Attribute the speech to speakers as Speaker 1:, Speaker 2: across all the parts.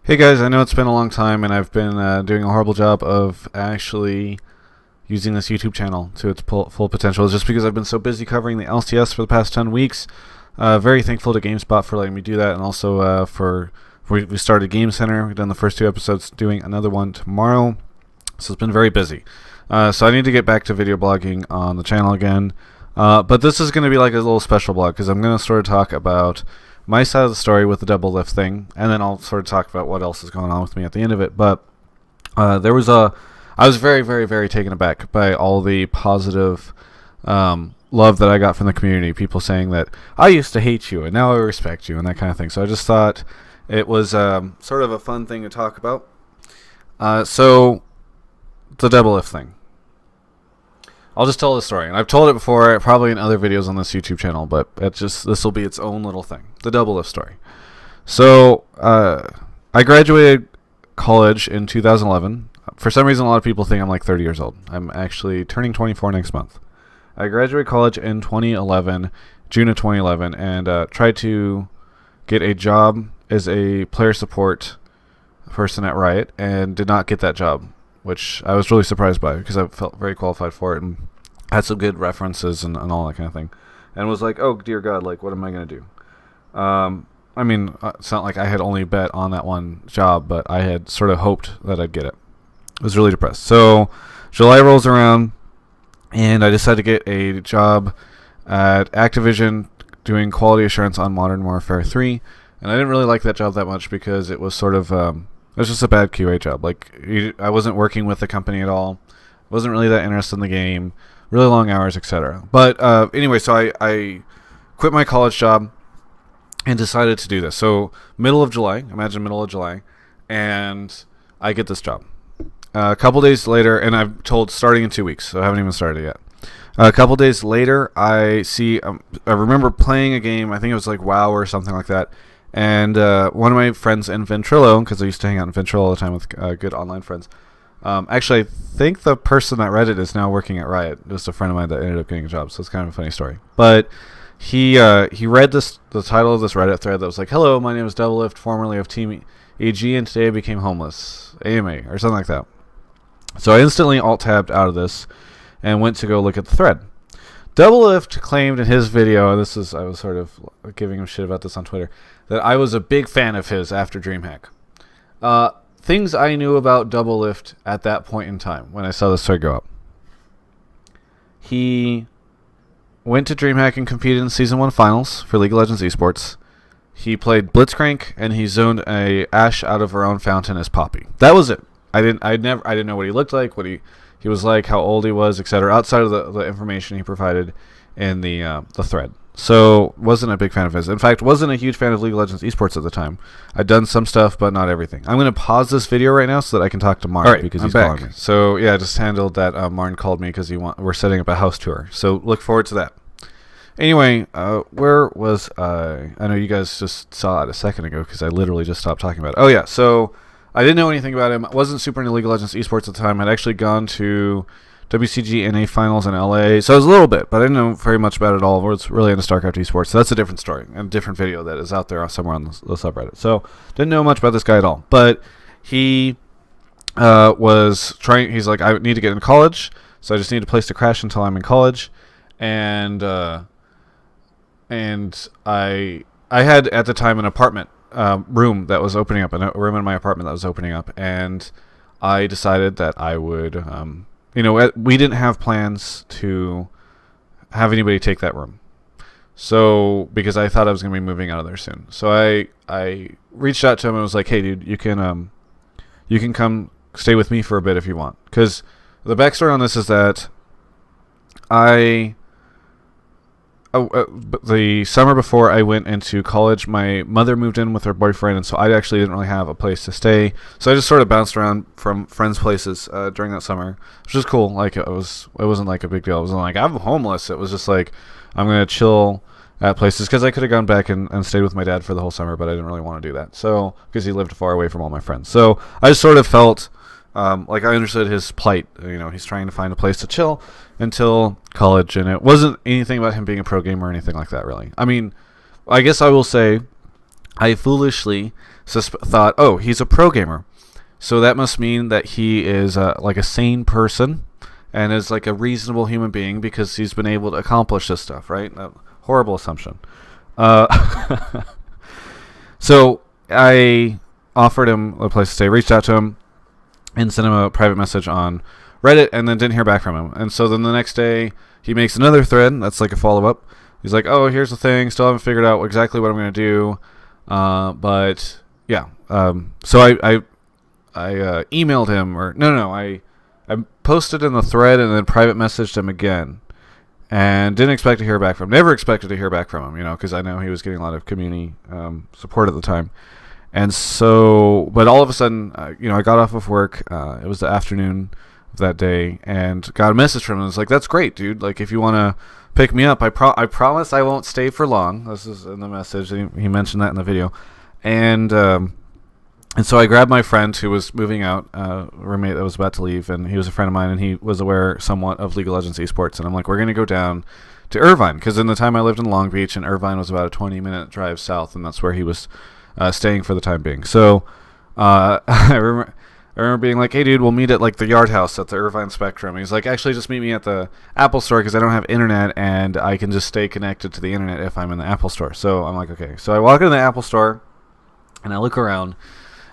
Speaker 1: Hey guys, I know it's been a long time and I've been doing a horrible job of actually using this YouTube channel to its full potential. It's just because I've been so busy covering the LCS for the past 10 weeks. Very thankful to GameSpot for letting me do that, and also we started Game Center. We've done the first two episodes, doing another one tomorrow. So it's been very busy. So I need to get back to video blogging on the channel again. But this is going to be like a little special blog because I'm going to sort of talk about my side of the story with the Doublelift thing, and then I'll sort of talk about what else is going on with me at the end of it. But I was very, very, very taken aback by all the positive love that I got from the community. People saying that I used to hate you and now I respect you and that kind of thing. So I just thought it was sort of a fun thing to talk about. So the Doublelift thing. I'll just tell the story, and I've told it before, probably in other videos on this YouTube channel, but this will be its own little thing. The Doublelift story. So I graduated college in 2011. For some reason, a lot of people think I'm like 30 years old. I'm actually turning 24 next month. I graduated college in 2011, June of 2011, and tried to get a job as a player support person at Riot, and did not get that job, which I was really surprised by because I felt very qualified for it and had some good references and all that kind of thing, and was like, oh dear God, like what am I going to do? I mean, it's not like I had only bet on that one job, but I had sort of hoped that I'd get it. I was really depressed. So July rolls around, and I decided to get a job at Activision doing quality assurance on Modern Warfare 3, and I didn't really like that job that much because it was sort of it was just a bad QA job. Like, I wasn't working with the company at all. Wasn't really that interested in the game. Really long hours, etc. But anyway, so I quit my college job and decided to do this. So middle of July, imagine middle of July, and I get this job. A couple days later, and I'm told starting in 2 weeks, so I haven't even started yet. A couple days later, I remember playing a game, I think it was like WoW or something like that, and one of my friends in Ventrilo, because I used to hang out in Ventrilo all the time with good online friends. Actually, I think the person that read it is now working at Riot. Just a friend of mine that ended up getting a job, so it's kind of a funny story. But he read the title of this Reddit thread that was like, "Hello, my name is Doublelift, formerly of Team AG, and today I became homeless." AMA, or something like that. So I instantly alt-tabbed out of this and went to go look at the thread. Doublelift claimed in his video, and I was sort of giving him shit about this on Twitter, that I was a big fan of his after DreamHack. Things I knew about Doublelift at that point in time when I saw this thread go up. He went to DreamHack and competed in Season 1 Finals for League of Legends eSports. He played Blitzcrank, and he zoned a Ashe out of her own fountain as Poppy. That was it. I didn't know what he looked like, what he was like, how old he was, etc. Outside of the information he provided in the thread. So wasn't a big fan of his. In fact, wasn't a huge fan of League of Legends esports at the time. I'd done some stuff, but not everything. I'm going to pause this video right now so that I can talk to Marn. All right, because he's calling me. So yeah, just handled that. Marn called me because we're setting up a house tour. So look forward to that. Anyway, where was I? I know you guys just saw it a second ago because I literally just stopped talking about it. Oh yeah, so I didn't know anything about him. I wasn't super into League of Legends esports at the time. I'd actually gone to WCG NA finals in LA, so it was a little bit, but I didn't know very much about it at all. I was really into StarCraft esports, so that's a different story and a different video that is out there somewhere on the subreddit. So didn't know much about this guy at all, but he was trying. He's like, I need to get into college, so I just need a place to crash until I'm in college, and I had at the time an apartment room that was opening up, a room in my apartment that was opening up, and I decided that I would. We didn't have plans to have anybody take that room. So, because I thought I was going to be moving out of there soon. So I reached out to him and was like, "Hey dude, you can come stay with me for a bit if you want." Cuz the backstory on this is that the summer before I went into college, my mother moved in with her boyfriend, and so I actually didn't really have a place to stay. So I just sort of bounced around from friends' places during that summer, which was cool. Like it wasn't like a big deal. It wasn't like I'm homeless. It was just like I'm gonna chill at places because I could have gone back and stayed with my dad for the whole summer, but I didn't really want to do that. So because he lived far away from all my friends, so I just sort of felt like I understood his plight. He's trying to find a place to chill until college, and it wasn't anything about him being a pro gamer or anything like that, really. I mean, I guess I will say I foolishly thought, oh, he's a pro gamer. So that must mean that he is like a sane person and is like a reasonable human being because he's been able to accomplish this stuff, right? Horrible assumption. Uh, so I offered him a place to stay, reached out to him, and sent him a private message on Reddit, and then didn't hear back from him. And so then the next day, he makes another thread that's like a follow-up. He's like, oh, here's the thing. Still haven't figured out exactly what I'm going to do. But, yeah. So I emailed him, or no, I posted in the thread and then private messaged him again. And didn't expect to hear back from him. Never expected to hear back from him, because I know he was getting a lot of community support at the time. And so, but all of a sudden, I got off of work. It was the afternoon of that day, and got a message from him. It's like, that's great, dude. Like, if you want to pick me up, I promise I won't stay for long. This is in the message. He mentioned that in the video. And so I grabbed my friend who was moving out, roommate that was about to leave, and he was a friend of mine, and he was aware somewhat of League of Legends eSports. And I'm like, we're going to go down to Irvine, because in the time I lived in Long Beach, and Irvine was about a 20-minute drive south, and that's where he was staying for the time being. So I remember being like, hey, dude, we'll meet at like the Yard House at the Irvine Spectrum. He's like, actually, just meet me at the Apple Store because I don't have internet, and I can just stay connected to the internet if I'm in the Apple Store. So I'm like, okay. So I walk into the Apple Store, and I look around,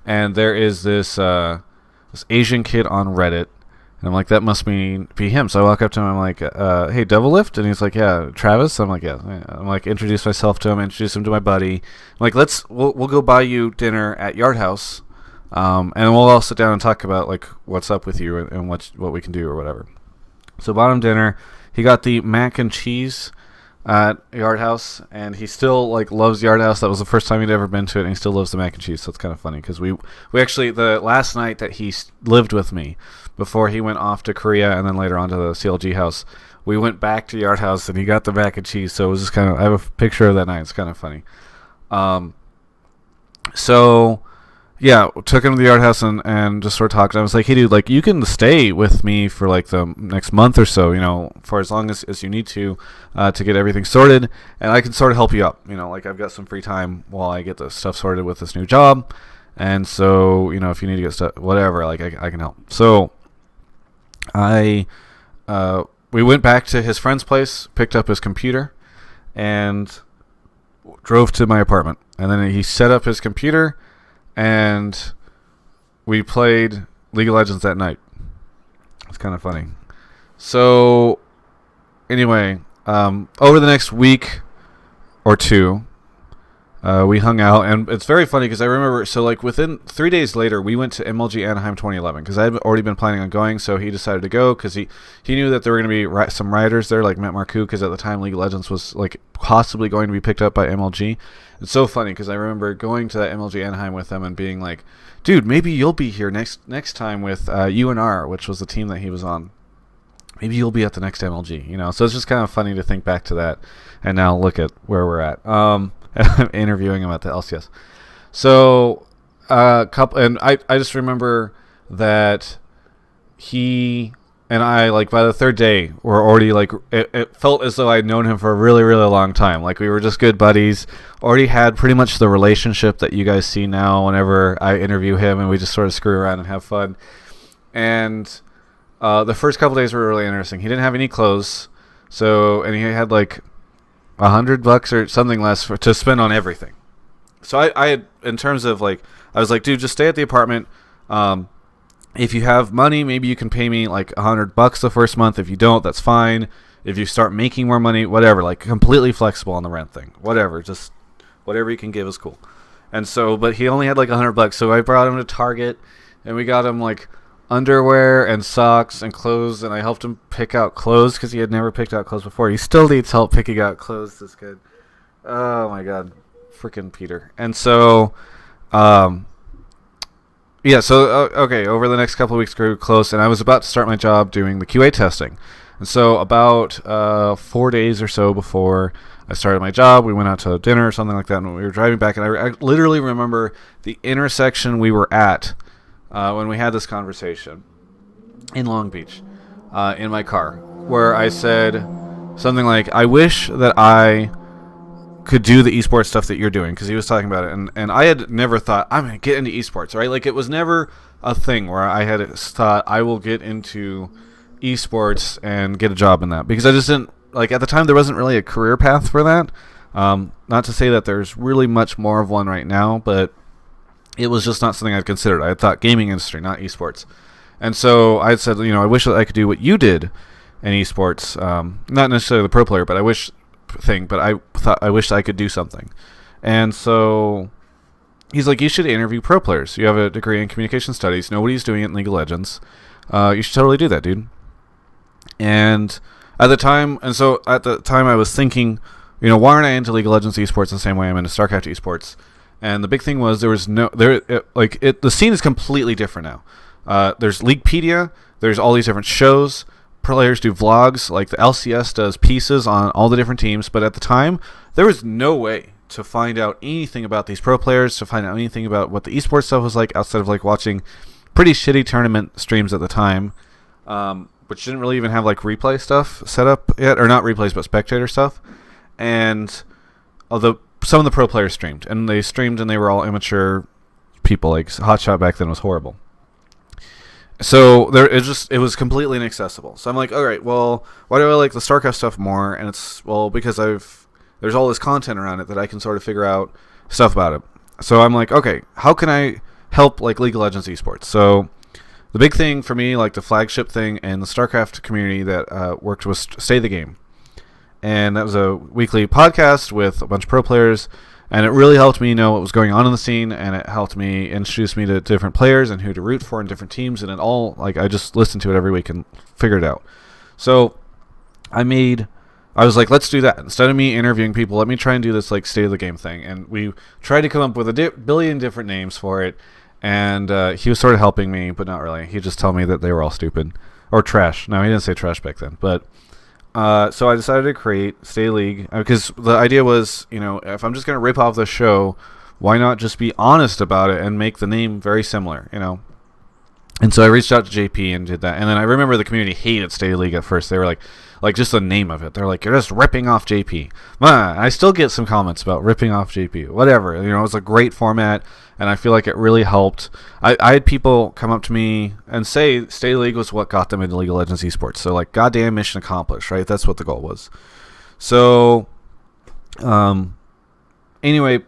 Speaker 1: and there is this Asian kid on Reddit, and I'm like, that must be him. So I walk up to him, I'm like, hey, Doublelift? And he's like, yeah, Travis? I'm like, yeah. I'm like, introduce myself to him, introduce him to my buddy. I'm like, we'll go buy you dinner at Yard House, and we'll all sit down and talk about like what's up with you and what we can do or whatever. So bought him dinner. He got the mac and cheese at Yard House, and he still like loves Yard House. That was the first time he'd ever been to it, and he still loves the mac and cheese. So it's kind of funny because we actually, the last night that he lived with me before he went off to Korea and then later on to the CLG house, we went back to Yard House and he got the mac and cheese. So it was just kind of, I have a picture of that night. It's kind of funny. So yeah, took him to the Yard House and just sort of talked. I was like, hey, dude, like, you can stay with me for like the next month or so, for as long as you need to get everything sorted, and I can sort of help you out. Like, I've got some free time while I get the stuff sorted with this new job, and so, if you need to get stuff, whatever, like, I can help. So we went back to his friend's place, picked up his computer, and drove to my apartment. And then he set up his computer, and we played League of Legends that night. It's kind of funny. So, anyway, over the next week or two, we hung out, and it's very funny because I remember, so like within 3 days later, we went to MLG Anaheim 2011 because I had already been planning on going, so he decided to go because he knew that there were going to be some riders there, like Matt Marcoux, because at the time League of Legends was like possibly going to be picked up by MLG. It's so funny because I remember going to that MLG Anaheim with him and being like, dude, maybe you'll be here next time with UNR, which was the team that he was on. Maybe you'll be at the next MLG, So it's just kind of funny to think back to that, and now look at where we're at. I'm interviewing him at the LCS. So, and I just remember that he and I, like, by the third day, were already, like, it felt as though I'd known him for a really, really long time. Like, we were just good buddies, already had pretty much the relationship that you guys see now whenever I interview him, and we just sort of screw around and have fun. And the first couple days were really interesting. He didn't have any clothes, and he had, like, $100 or something less to spend on everything. So I had, in terms of, like, I was like, dude, just stay at the apartment. If you have money, maybe you can pay me like $100 the first month. If you don't, that's fine. If you start making more money, whatever, like completely flexible on the rent thing, whatever, just whatever you can give is cool. And so, but he only had like $100, so I brought him to Target, and we got him like underwear and socks and clothes, and I helped him pick out clothes because he had never picked out clothes before. He still needs help picking out clothes. This kid, oh my god, freaking Peter. And so, yeah, so, okay, over the next couple of weeks grew close, and I was about to start my job doing the QA testing. And so about 4 days or so before I started my job, we went out to dinner or something like that, and we were driving back, and I literally remember the intersection we were at when we had this conversation in Long Beach in my car, where I said something like, I wish that I could do the esports stuff that you're doing, because he was talking about it, and I had never thought I'm gonna get into esports, right? Like, it was never a thing where I had thought I will get into esports and get a job in that, because I just didn't, like, at the time there wasn't really a career path for that. Not to say that there's really much more of one right now, but it was just not something I'd considered. I had thought gaming industry, not esports. And so I said, I wish that I could do what you did in esports. Not necessarily the pro player, but I wish I wished I could do something. And so he's like, you should interview pro players. You have a degree in communication studies. Nobody's doing it in League of Legends. You should totally do that, dude. And at the time I was thinking, why aren't I into League of Legends esports the same way I'm into StarCraft esports? And the big thing was the scene is completely different now. There's Leaguepedia. There's all these different shows. Players do vlogs. Like, the LCS does pieces on all the different teams. But at the time, there was no way to find out anything about these pro players, to find out anything about what the esports stuff was like, outside of like watching pretty shitty tournament streams at the time, which didn't really even have like replay stuff set up yet, or not replays, but spectator stuff. And although some of the pro players streamed, and they were all immature people. Like, Hotshot back then was horrible. So it was completely inaccessible. So I'm like, all right, well, why do I like the StarCraft stuff more? And it's, well, because there's all this content around it that I can sort of figure out stuff about it. So I'm like, okay, how can I help like League of Legends esports? So the big thing for me, like the flagship thing in the StarCraft community that worked, was Stay the Game. And that was a weekly podcast with a bunch of pro players, and it really helped me know what was going on in the scene, and it helped me introduce me to different players and who to root for in different teams, and I just listened to it every week and figured it out. So I was like, let's do that. Instead of me interviewing people, let me try and do this like State of the Game thing. And we tried to come up with a billion different names for it, and he was sort of helping me, but not really. He just told me that they were all stupid. Or trash. No, he didn't say trash back then, but... So I decided to create Stay League, because the idea was, if I'm just going to rip off the show, why not just be honest about it and make the name very similar, And so I reached out to JP and did that. And then I remember the community hated Stay League at first. They were like just the name of it. They're like, you're just ripping off JP. I still get some comments about ripping off JP. Whatever. It was a great format, and I feel like it really helped. I had people come up to me and say Stay League was what got them into League of Legends esports. So, like, goddamn, mission accomplished, right? That's what the goal was. So, anyway,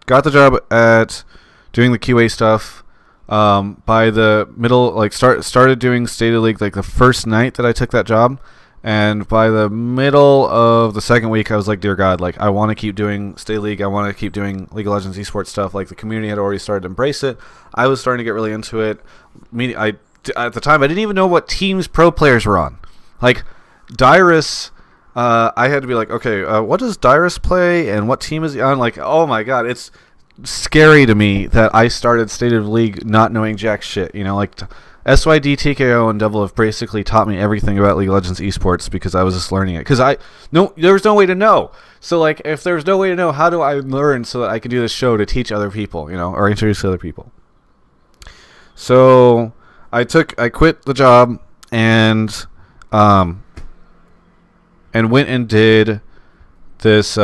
Speaker 1: got the job at doing the QA stuff. By the middle, started doing State of League like the first night that I took that job, and by the middle of the second week, I was like, dear God, like, I want to keep doing State League. I want to keep doing League of Legends esports stuff. Like, the community had already started to embrace it. I was starting to get really into it. At the time, I didn't even know what teams pro players were on. Like, Dyrus, I had to be like, okay, what does Dyrus play, and what team is he on? Like, oh my God, it's scary to me that I started State of League not knowing jack shit. Like SYD, TKO, and Doublelift basically taught me everything about League of Legends esports, because I was just learning it. Because there was no way to know. So, like, if there's no way to know, how do I learn so that I can do this show to teach other people, or introduce other people? So I quit the job and went and did this.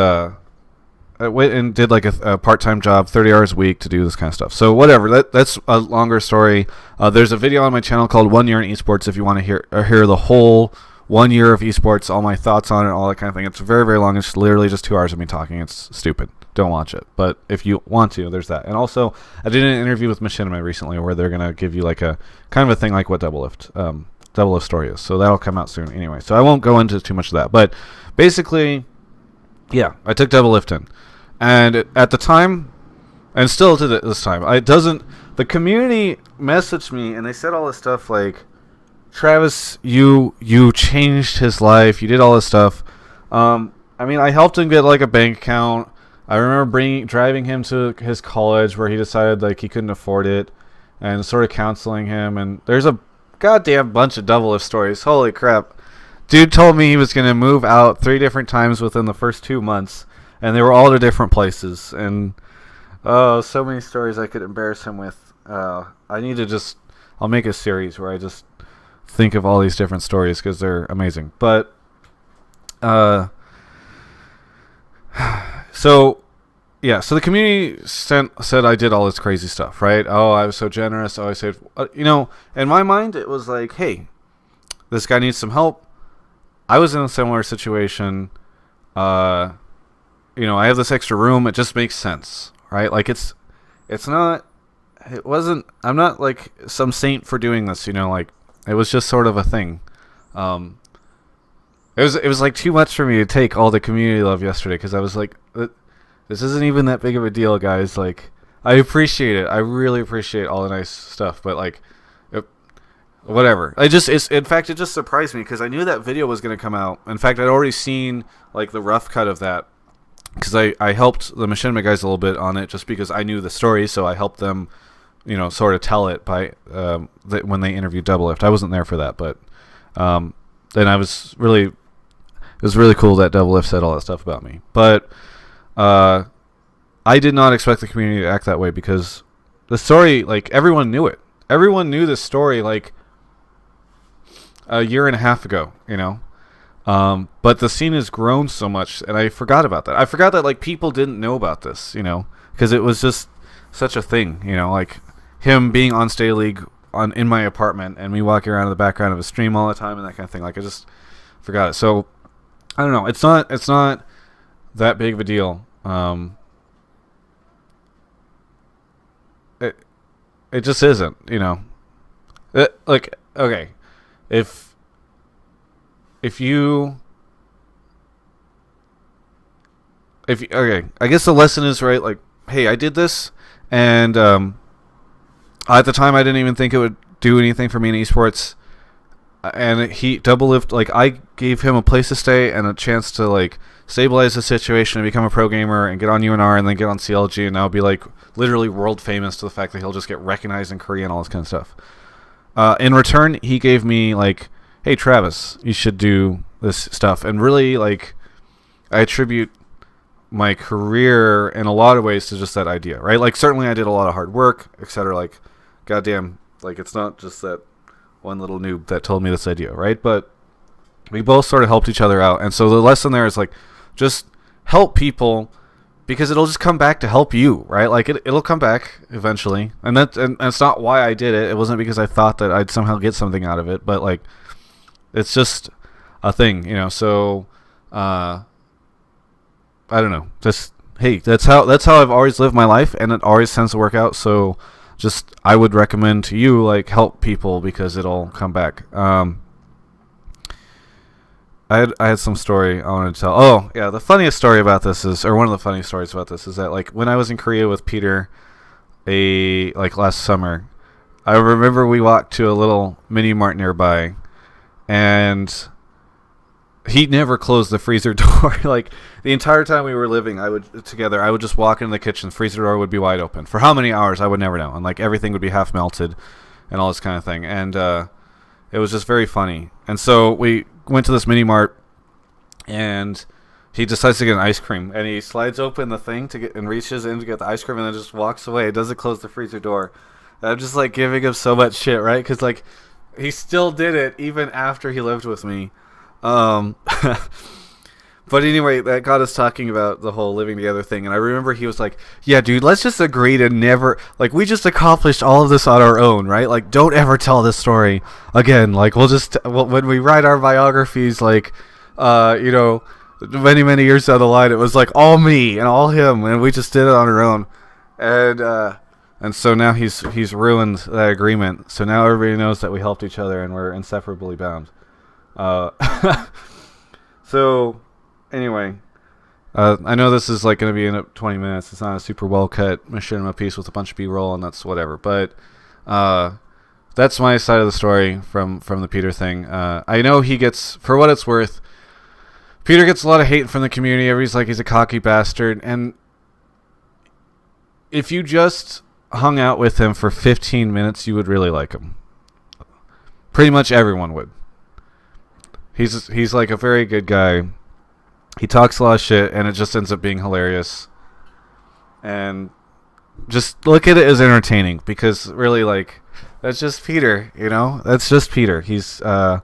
Speaker 1: I went and did like a part-time job, 30 hours a week, to do this kind of stuff. So whatever, that's a longer story. There's a video on my channel called 1 Year in Esports if you want to hear the whole 1 year of esports, all my thoughts on it, all that kind of thing. It's very, very long. It's literally just 2 hours of me talking. It's stupid. Don't watch it. But if you want to, there's that. And also, I did an interview with Machinima recently where they're going to give you like a kind of a thing like what Doublelift story is. So that'll come out soon anyway. So I won't go into too much of that. But basically, yeah, I took Doublelift in. And at the time, and still to this time, the community messaged me and they said all this stuff like, Travis, you changed his life, you did all this stuff. I helped him get like a bank account. I remember driving him to his college where he decided like he couldn't afford it, and sort of counseling him. And there's a goddamn bunch of Doublelift stories. Holy crap. Dude told me he was going to move out 3 different times within the first 2 months. And they were all to different places. And, so many stories I could embarrass him with. I'll make a series where I just think of all these different stories because they're amazing. But, So yeah, so the community said I did all this crazy stuff, right? Oh, I was so generous. Oh, I said, in my mind, it was like, hey, this guy needs some help. I was in a similar situation. I have this extra room. It just makes sense, right? Like I'm not like some saint for doing this, like it was just sort of a thing. Um, it was like too much for me to take all the community love yesterday because I was like, this isn't even that big of a deal, guys. Like, I appreciate it. I really appreciate all the nice stuff, but like, whatever. In fact, it just surprised me because I knew that video was going to come out. In fact, I'd already seen like the rough cut of that because I helped the Machinima guys a little bit on it just because I knew the story, so I helped them, sort of tell it by when they interviewed Doublelift. I wasn't there for that, but then it was really cool that Doublelift said all that stuff about me. But I did not expect the community to act that way because the story, like, everyone knew it. Everyone knew this story like a year and a half ago, but the scene has grown so much, and I forgot about that. I forgot that like people didn't know about this, because it was just such a thing, like him being on Stay League in my apartment and me walking around in the background of a stream all the time and that kind of thing. Like I just forgot it. So I don't know. It's not that big of a deal. It just isn't, like, okay, if okay, I guess the lesson is, right, like, hey, I did this, and at the time I didn't even think it would do anything for me in esports, and Doublelift, like, I gave him a place to stay and a chance to like stabilize the situation and become a pro gamer and get on UNR and then get on CLG and now be like literally world famous to the fact that he'll just get recognized in Korea and all this kind of stuff. In return, he gave me like, hey Travis, you should do this stuff, and really like I attribute my career in a lot of ways to just that idea, right? Like certainly I did a lot of hard work, etc. Like goddamn, like it's not just that one little noob that told me this idea, right? But we both sort of helped each other out, and so the lesson there is like, just help people because it'll just come back to help you, right? Like it'll come back eventually, and it's not why I did it. It wasn't because I thought that I'd somehow get something out of it, but like it's just a thing, So I don't know. Just hey, that's how I've always lived my life, and it always tends to work out. So just I would recommend to you like help people because it'll come back. I had some story I wanted to tell. Oh, yeah, the funniest story about this is, or one of the funniest stories about this is that, like, when I was in Korea with Peter, last summer, I remember we walked to a little mini mart nearby, and he never closed the freezer door. Like, the entire time we were living together, I would just walk into the kitchen, the freezer door would be wide open. For how many hours, I would never know. And, like, everything would be half melted and all this kind of thing. And it was just very funny. And so we went to this mini mart, and he decides to get an ice cream, and he slides open the thing and reaches in to get the ice cream, and then just walks away. It doesn't close the freezer door. And I'm just like giving him so much shit, right? Because like he still did it even after he lived with me. But anyway, that got us talking about the whole living together thing, and I remember he was like, yeah, dude, let's just agree to never, like, we just accomplished all of this on our own, right? Like, don't ever tell this story again. Like, when we write our biographies, like, many, many years down the line, it was like all me and all him, and we just did it on our own. And so now he's ruined that agreement. So now everybody knows that we helped each other and we're inseparably bound. So anyway, I know this is like going to be in 20 minutes. It's not a super well cut machinima piece with a bunch of B-roll, and that's whatever. But that's my side of the story from the Peter thing. I know he gets, for what it's worth, Peter gets a lot of hate from the community. Everybody's like he's a cocky bastard. And if you just hung out with him for 15 minutes, you would really like him. Pretty much everyone would. He's like a very good guy. He talks a lot of shit, and it just ends up being hilarious. And just look at it as entertaining, because really, like, that's just Peter, you know? That's just Peter. He's a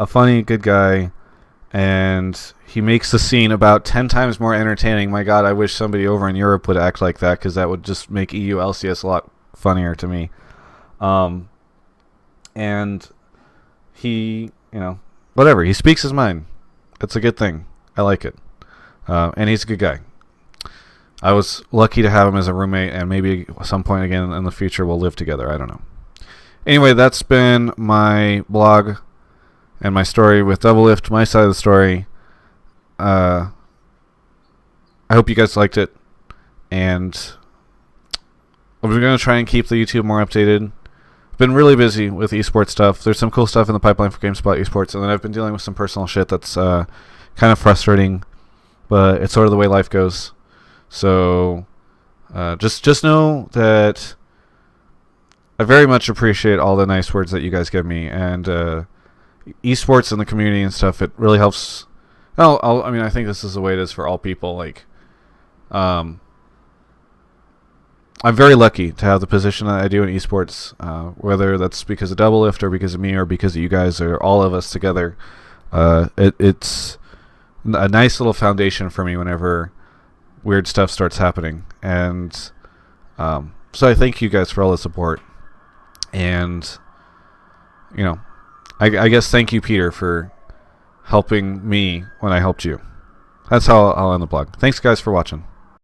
Speaker 1: funny, good guy, and he makes the scene about 10 times more entertaining. My God, I wish somebody over in Europe would act like that, because that would just make EU LCS a lot funnier to me. And he, whatever, he speaks his mind. It's a good thing. I like it. And he's a good guy. I was lucky to have him as a roommate, and maybe at some point again in the future we'll live together. I don't know. Anyway, that's been my blog and my story with Doublelift, my side of the story. I hope you guys liked it, and I'm going to try and keep the YouTube more updated. I've been really busy with eSports stuff. There's some cool stuff in the pipeline for GameSpot eSports, and then I've been dealing with some personal shit that's kind of frustrating, but it's sort of the way life goes. So just know that I very much appreciate all the nice words that you guys give me, and eSports and the community and stuff. It really helps. I think this is the way it is for all people. Like, I'm very lucky to have the position that I do in eSports, whether that's because of Doublelift or because of me or because of you guys or all of us together. It's a nice little foundation for me whenever weird stuff starts happening, and so I thank you guys for all the support, and I guess thank you, Peter, for helping me when I helped you. That's how I'll end the blog. Thanks guys for watching.